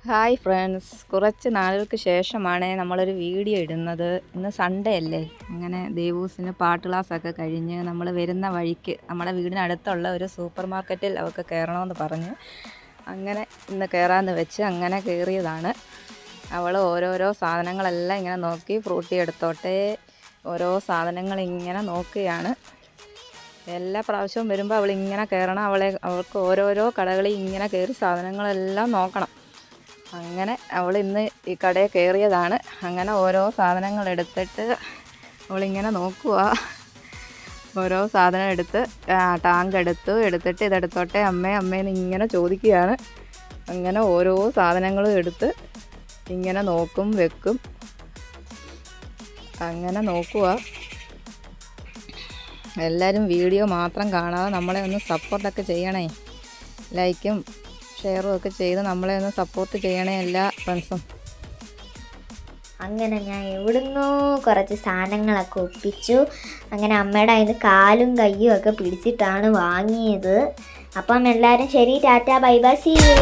Hi friends, കുറച്ച് നാളുകൾക്ക് ശേഷമാണ് നമ്മളൊരു വീഡിയോ ഇടുന്നത്. ഇന്ന് സൺഡേ അല്ലേ, അങ്ങനെ ദേവൂസിന് പാട്ട് ക്ലാസ്സൊക്കെ കഴിഞ്ഞ് നമ്മൾ വരുന്ന വഴിക്ക് നമ്മുടെ വീടിനടുത്തുള്ള ഒരു സൂപ്പർ മാർക്കറ്റിൽ അവർക്ക് കയറണമെന്ന് പറഞ്ഞ് അങ്ങനെ ഇന്ന് കയറാമെന്ന് വെച്ച് അങ്ങനെ കയറിയതാണ്. അവൾ ഓരോരോ സാധനങ്ങളെല്ലാം ഇങ്ങനെ നോക്കി, ഫ്രൂട്ടി എടുത്തോട്ടെ, ഓരോ സാധനങ്ങൾ ഇങ്ങനെ നോക്കുകയാണ്. എല്ലാ പ്രാവശ്യവും വരുമ്പോൾ അവളിങ്ങനെ കയറണം. അവൾക്ക് ഓരോരോ കടകളിൽ ഇങ്ങനെ കയറി സാധനങ്ങളെല്ലാം നോക്കണം. അങ്ങനെ അവൾ ഇന്ന് ഈ കടയിൽ കയറിയതാണ്. അങ്ങനെ ഓരോ സാധനങ്ങൾ എടുത്തിട്ട് അവളിങ്ങനെ നോക്കുക. ഓരോ സാധനം എടുത്ത് ടാങ്ക് എടുത്തിട്ട് ഇതെടുത്തോട്ടെ അമ്മേന്ന് ഇങ്ങനെ ചോദിക്കുകയാണ്. അങ്ങനെ ഓരോ സാധനങ്ങളും എടുത്ത് ഇങ്ങനെ നോക്കും, വെക്കും. അങ്ങനെ നോക്കുക. എല്ലാവരും വീഡിയോ മാത്രം കാണാതെ നമ്മളെ ഒന്ന് സപ്പോർട്ടൊക്കെ ചെയ്യണേ. ലൈക്കും ഷെയറും ഒക്കെ ചെയ്ത് നമ്മളെ ഒന്ന് സപ്പോർട്ട് ചെയ്യണേ എല്ലാ ഫ്രണ്ട്സും. അങ്ങനെ ഞാൻ എവിടുന്നോ കുറച്ച് സാധനങ്ങളൊക്കെ ഒപ്പിച്ചു. അങ്ങനെ അമ്മയുടെ അതിന് കാലും കയ്യും ഒക്കെ പിടിച്ചിട്ടാണ് വാങ്ങിയത്. അപ്പം എല്ലാവരും ശരി, tata, bye bye, see U.